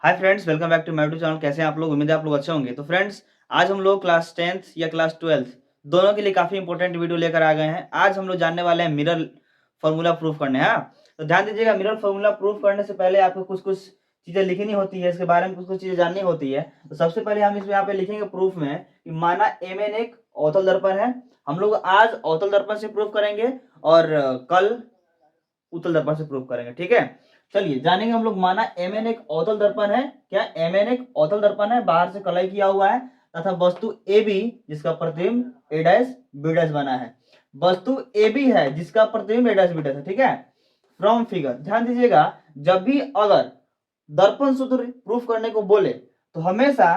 Hi friends, welcome back to my YouTube channel. कैसे हैं आप लोग? उम्मीद है आप लोग अच्छे होंगे। तो फ्रेंड्स, आज हम लोग क्लास 10th या क्लास 12th दोनों के लिए काफ़ी इंपॉर्टेंट वीडियो लेकर आ गए हैं। आज हम लोग जानने वाले हैं मिरर फार्मूला प्रूफ करने। हाँ, तो ध्यान दीजिएगा, मिरर फार्मूला प्रूफ करने से पहले आपको कुछ कुछ चीज़ें लिखनी होती है, इसके बारे में कुछ कुछ चीज़ें जाननी होती है। तो सबसे पहले हम इसमें यहाँ पे लिखेंगे प्रूफ में कि माना mn एक अवतल दर्पण है। हम लोग आज अवतल दर्पण से प्रूफ करेंगे और कल उत्तल दर्पण से प्रूव करेंगे। ठीक है, चलिए जानेंगे हम लोग। माना mn एक अवतल दर्पण है। क्या mn एक अवतल दर्पण है? बाहर से कलई किया हुआ है तथा वस्तु AB जिसका प्रतिबिंब A डैश B डैश बना है। वस्तु AB है जिसका प्रतिबिंब A डैश B डैश है। ठीक है, फ्रॉम फिगर ध्यान दीजिएगा, जब भी अगर दर्पण सूत्र प्रूफ करने को बोले तो हमेशा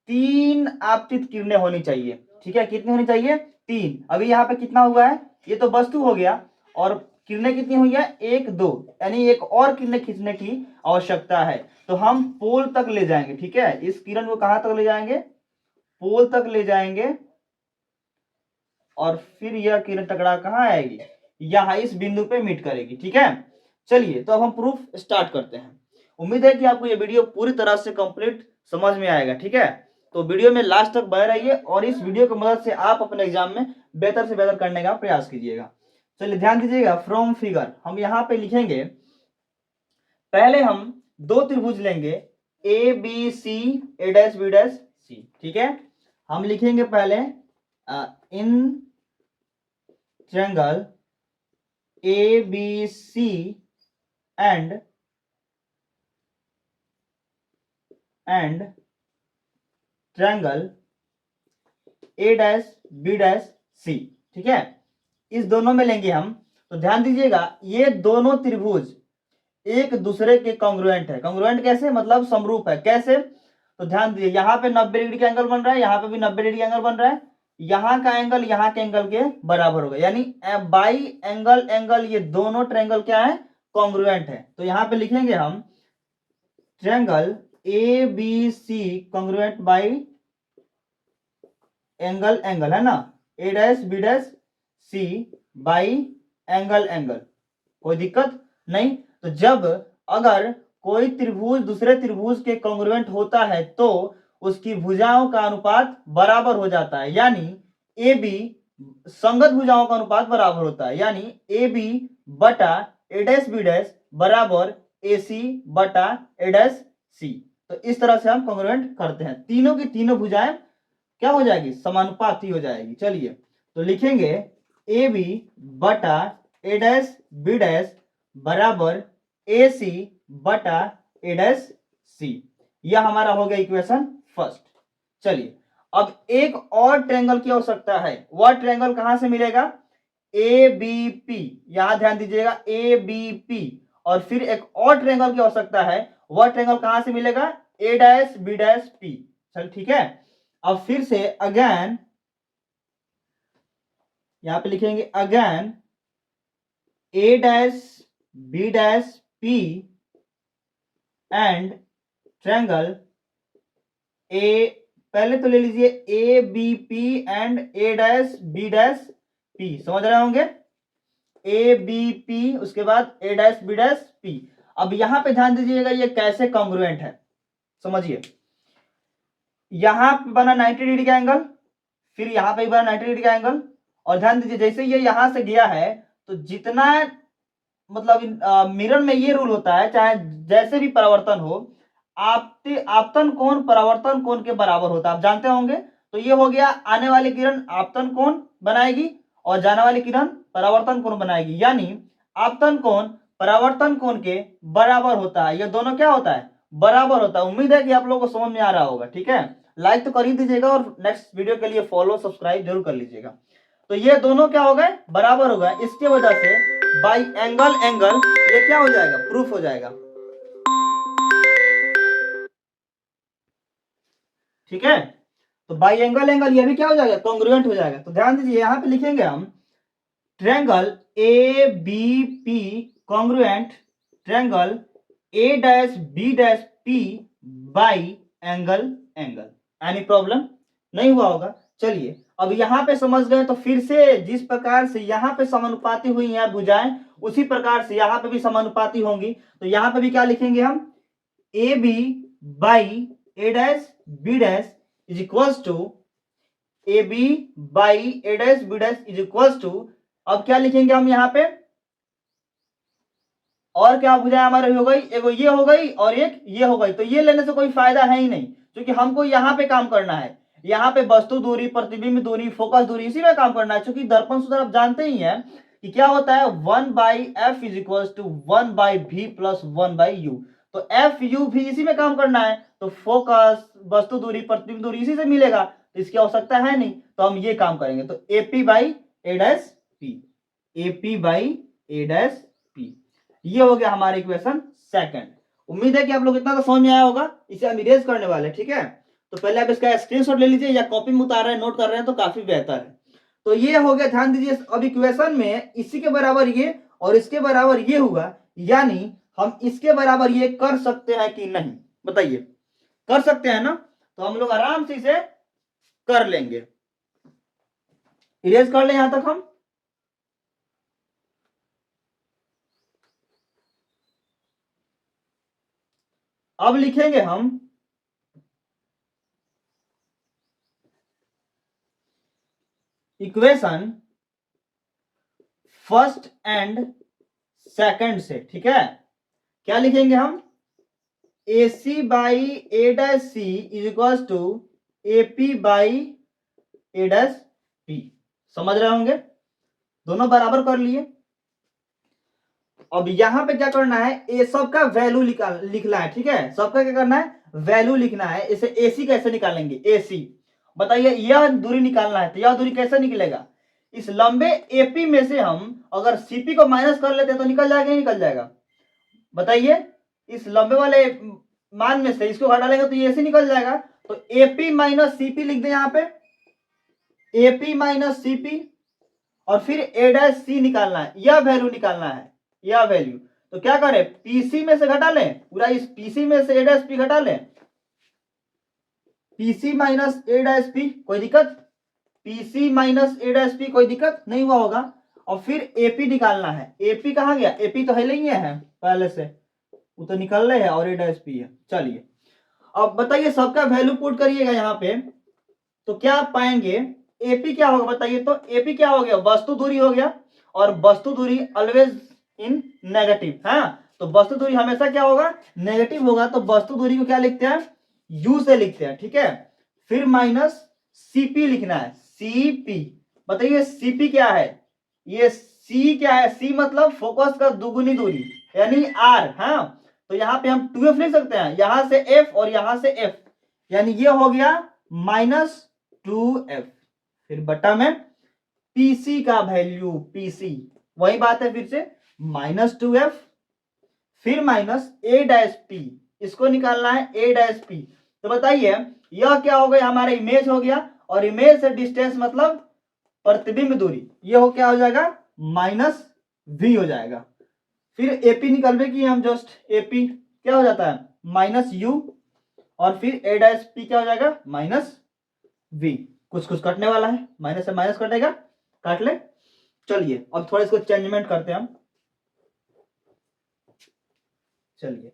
3 आपतित किरणें होनी चाहिए। ठीक है, कितनी होनी चाहिए? 3। अभी यहाँ पे कितना हुआ है? ये तो वस्तु हो गया और किरणें कितनी हुई है? 1 2, यानी एक और किरणें खींचने की आवश्यकता है। तो हम पोल तक ले जाएंगे। ठीक है, इस किरण को कहां तक ले जाएंगे? पोल तक ले जाएंगे और फिर यह किरण टकरा कहां आएगी? यहां इस बिंदु पे मीट करेगी। ठीक है, चलिए तो अब हम प्रूफ स्टार्ट करते हैं। उम्मीद है कि आपको ये वीडियो पूरी तरह से कंप्लीट समझ में आएगा। ठीक है, तो वीडियो में लास्ट तक बने रहिए और इस वीडियो की मदद से आप अपने एग्जाम में बेहतर से बेहतर करने का प्रयास कीजिएगा। चलिए ध्यान दीजिएगा, फ्रॉम फिगर हम यहाँ पे लिखेंगे। पहले हम दो त्रिभुज लेंगे, A B C, A dash B dash C. ठीक है, हम लिखेंगे पहले in triangle A B C and triangle A dash B dash C. ठीक है, इस दोनों में लेंगे हम। तो ध्यान दीजिएगा, ये दोनों त्रिभुज एक दूसरे के कॉन्ग्रुएंट है। कॉन्ग्रुएंट कैसे? मतलब समरूप है। कैसे? तो ध्यान दीजिए, यहाँ पे 90 डिग्री का एंगल बन रहा है, यहाँ पे भी 90 डिग्री एंगल बन रहा है। यहाँ का एंगल यहाँ के एंगल के बराबर होगा, यानी बाई एंगल ये दोनों ट्रायंगल क्या है? कॉन्ग्रुएंट है। तो यहाँ पे लिखेंगे हम triangle A B C congruent by angle है ना, A dash B dash C by angle. कोई दिक्कत नहीं। तो जब अगर कोई त्रिभुज दूसरे त्रिभुज के कॉन्ग्रुएंट होता है तो उसकी भुजाओं का अनुपात बराबर हो जाता है, यानी ए बी संगत भुजाओं का अनुपात बराबर होता है, यानी ए बी बटा ए डैश बी डैश बराबर ए सी बटा ए डैश सी। तो इस तरह से हम कॉन्ग्रुएंट करते हैं। तीनों की तीनों भुजाएं क्या हो जाएगी? समानुपाती हो जाएगी। चलिए तो लिखेंगे ए बी बटा ए डैश बी डैश बराबर ए सी बटा ए डैश सी। यह हमारा हो गया इक्वेशन फर्स्ट। चलिए अब एक और ट्रायंगल की आवश्यकता है। वह ट्रायंगल कहां से मिलेगा? A B P. यहां ध्यान दीजिएगा, ए बी पी। और फिर एक और ट्रायंगल की आवश्यकता है। वह ट्रायंगल कहां से मिलेगा? ए डैश बी डैश पी। चल ठीक है, अब फिर से अगेन यहां पे लिखेंगे again A dash B dash P and triangle A, पहले तो ले लीजिए A B P and A dash B dash P. समझ रहे होंगे, ए बी पी उसके बाद A dash B dash P. अब यहां पे ध्यान दीजिएगा, ये कैसे कॉन्ग्रुएंट है समझिए। यहां पे बना 90 डिग्री का एंगल, फिर यहां पे बना 90 डिग्री का एंगल। और ध्यान दीजिए, जैसे ये यहां से गया है तो जितना मतलब मिरर में ये रूल होता है, चाहे जैसे भी परावर्तन हो, आपतन कोण परावर्तन कोण के बराबर होता है, आप जानते होंगे। तो ये हो गया, आने वाली किरण आपतन कोण बनाएगी और जाने वाली किरण परावर्तन कोण बनाएगी, यानी आपतन कोण परावर्तन कोण के बराबर होता है। ये दोनों क्या होता है? बराबर होता है। उम्मीद है कि आप लोगों को समझ में आ रहा होगा। ठीक है, लाइक तो कर ही दीजिएगा और नेक्स्ट वीडियो के लिए फॉलो सब्सक्राइब जरूर कर लीजिएगा। तो ये दोनों क्या हो गए? बराबर हो गए। इसके वजह से बाई एंगल ये क्या हो जाएगा? प्रूफ हो जाएगा। ठीक है, तो बाई एंगल ये भी क्या हो जाएगा? कॉन्ग्रुएंट हो जाएगा। तो ध्यान दीजिए, यहां पे लिखेंगे हम triangle A B P congruent triangle A dash B dash P by angle. Any problem नहीं हुआ होगा? चलिए अब यहां पे समझ गए, तो फिर से जिस प्रकार से यहां पे समानुपाती हुई हैं भुजाएं, उसी प्रकार से यहां पे भी समानुपाती होंगी। तो यहां पे भी क्या लिखेंगे हम? A B by A dash B dash is equals to A B by A dash B dash is equals to, अब क्या लिखेंगे हम यहाँ पे, और क्या भुजाएं हमारी हो गई, एगो ये हो गई और एक ये हो गई, तो ये लेने से कोई फायदा है ही नहीं, क्योंकि हमको यहाँ पे काम करना है, यहाँ पे वस्तु दूरी, प्रतिबिंब दूरी, फोकस दूरी, इसी में काम करना है। क्योंकि दर्पण सूत्र आप जानते ही हैं कि क्या होता है, 1/f is equal to 1/v plus 1/u, तो एफ यू भी इसी में काम करना है, तो फोकस, वस्तु दूरी, प्रतिबिंब दूरी इसी से मिलेगा, तो इसकी आवश्यकता है नहीं, तो हम ये काम करेंगे। तो AP by A dash P, AP by A dash P, ये हो गया हमारा इक्वेशन सेकंड। उम्मीद है कि आप लोग इतना तो समझ में आया होगा। इसे हम इरेज करने वाले, ठीक है, तो पहले आप इसका स्क्रीनशॉट ले लीजिए, या कॉपी में उतार रहे हैं, नोट कर रहे हैं तो काफी बेहतर है। तो ये हो गया, ध्यान दीजिए, अब इक्वेशन में इसी के बराबर ये और इसके बराबर ये हुआ, यानी हम इसके बराबर ये कर सकते हैं कि नहीं, बताइए, कर सकते हैं ना, तो हम लोग आराम से इसे कर लेंगे, इरेज कर ले यहां तक हम। अब लिखेंगे हम इक्वेशन फर्स्ट एंड सेकंड से, ठीक है, क्या लिखेंगे हम, A C by A dash C is equal to A P by A dash P, समझ रहे होंगे, दोनों बराबर कर लिए। अब यहां पे क्या करना है, ए सबका वैल्यू लिखना है, ठीक है, सबका क्या करना है, वैल्यू लिखना है। इसे एसी कैसे निकालेंगे, एसी, बताइए, यह दूरी निकालना है, तो यह दूरी कैसे निकलेगा, इस लंबे एपी में से हम अगर सीपी को माइनस कर लेते हैं तो निकल जाएगा, निकल जाएगा, बताइए, इस लंबे वाले मान में से इसको हटा लेंगे तो ये एसी निकल जाएगा, तो एपी माइनस सीपी लिख दें यहाँ पे, एपी माइनस सीपी, और फिर ए डैश सी निकालना है, यह वैल्यू निकालना है, यह वैल्यू, तो क्या करें, पीसी में से घटा लें, पूरा इस पीसी में से ए डैश पी घटा लें, पीसी माइनस ए डैश पी, कोई दिक्कत, पीसी माइनस ए डैश पी, कोई दिक्कत नहीं हुआ होगा, और फिर एपी निकालना है, एपी कहाँ गया, एपी तो है नहीं है पहले से, वो तो निकल रहे हैं, और ए डैश पी है। चलिए अब बताइए, सबका वैल्यू पुट करिएगा यहाँ पे, तो क्या आप पाएंगे, एपी क्या होगा बताइए, तो एपी क्या हो गया, वस्तु दूरी हो गया, और वस्तु दूरी ऑलवेज इन नेगेटिव, हाँ, तो वस्तु दूरी हमेशा क्या होगा, नेगेटिव होगा, तो वस्तु दूरी को क्या लिखते हैं, यू से लिखते हैं, ठीक है, फिर माइनस सीपी लिखना है, सीपी, बताइए सीपी क्या है, ये सी क्या है, सी मतलब फोकस का दुगुनी दूरी, यानी आर, हाँ, तो यहाँ पे हम 2f लिख सकते हैं, यहां से f और यहां से f, यानी ये हो गया -2f, फिर बटा में पीसी का वैल्यू, पीसी वही बात है, फिर से -2f, फिर माइनस ए डैश पी, इसको निकालना है ए डैश पी, तो बताइए यह क्या हो गया, हमारा इमेज हो गया, और इमेज से डिस्टेंस मतलब प्रतिबिंब दूरी, ये हो क्या हो जाएगा, -v हो जाएगा, फिर एपी निकालने की हम जस्ट, एपी क्या हो जाता है, -u, और फिर ए डैश पी क्या हो जाएगा, -v, कुछ कुछ कटने वाला है, माइनस से माइनस कटेगा, काट ले। चलिए अब थोड़ा इसको चेंजमेंट करते हैं हम, चलिए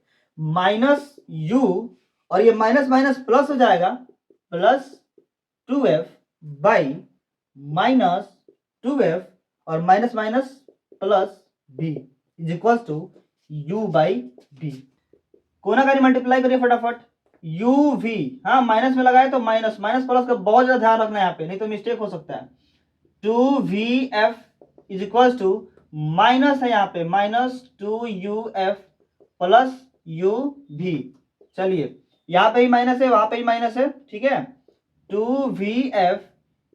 -u, और ये माइनस माइनस प्लस हो जाएगा, +2f बाई -2f, और minus minus plus b is equal to u by b, कोना का मल्टीप्लाई करिए फटाफट, u v, हाँ माइनस में लगाए तो माइनस, माइनस प्लस का बहुत ज्यादा ध्यान रखना है यहाँ पे, नहीं तो मिस्टेक हो सकता है, 2vf is equal to, minus है यहाँ पे -2uf प्लस uv, चलिए यहाँ पे ही माइनस है, वहां पे ही माइनस है, ठीक है, 2vf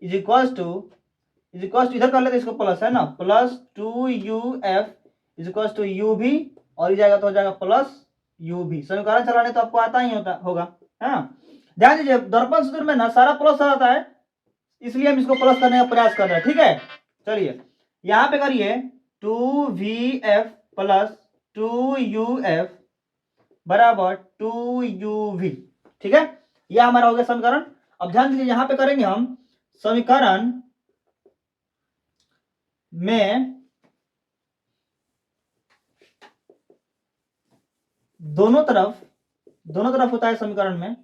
इज इक्वल टू, इधर कर लेते इसको, प्लस है ना, +2uf is equal to uv, और ये जाएगा तो हो जाएगा प्लस uv, समीकरण चलाने तो आपको आता ही होगा, हाँ, ध्यान दीजिए दर्पण सूत्र में ना सारा प्लस आता है, इसलिए हम इसको प्लस करने का प्रयास कर रहे हैं, ठीक है, चलिए यहां पे करिए 2vf प्लस 2uf बराबर 2uv, ठीक है, यह हमारा हो गया समीकरण। अब ध्यान दीजिए यहां पे करेंगे हम समीकरण में दोनों तरफ दोनों तरफ होता है समीकरण में,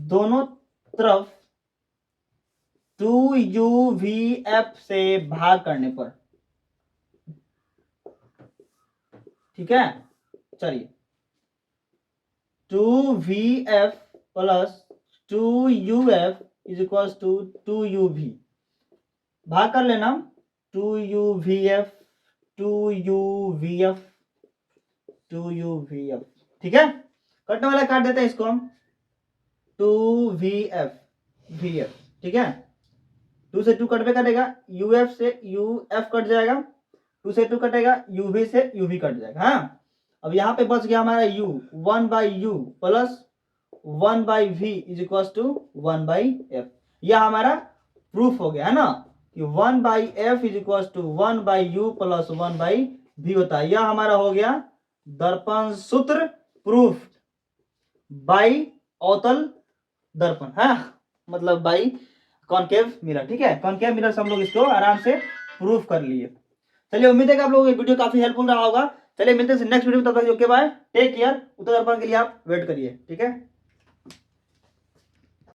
दोनों तरफ 2UVF से भाग करने पर, ठीक है। चलिए 2VF plus 2UF is equal to 2UV, भाग कर लेना 2UVF 2UVF 2UVF, ठीक है। कटने वाला काट देते हैं इसको हम, 2VF VF, ठीक है। 2 से 2 कट पे कटेगा, UF से UF कट जाएगा, 2 से 2 कटेगा, UV से UV कट जाएगा। हाँ, अब यहाँ पे बच गया हमारा U, 1/U plus 1/V is equal to 1/F। यह हमारा प्रूफ हो गया है ना कि 1/F is equal to 1/U plus 1/V होता है। यह हमारा हो गया दर्पण सूत्र प्रूफ बाई अवतल दर्पण, है मतलब बाई कॉनकेव मिरर, ठीक है। कॉनकेव मिरर से हम लोग इसको आराम से प्रूफ कर लिए। चलिए उम्मीद है कि आप लोगों को ये वीडियो काफी हेल्पफुल रहा होगा। चलिए मिलते हैं नेक्स्ट वीडियो में, तब तक ओके बाय, टेक केयर। उत्तर दर्पण के लिए आप वेट करिए, ठीक है।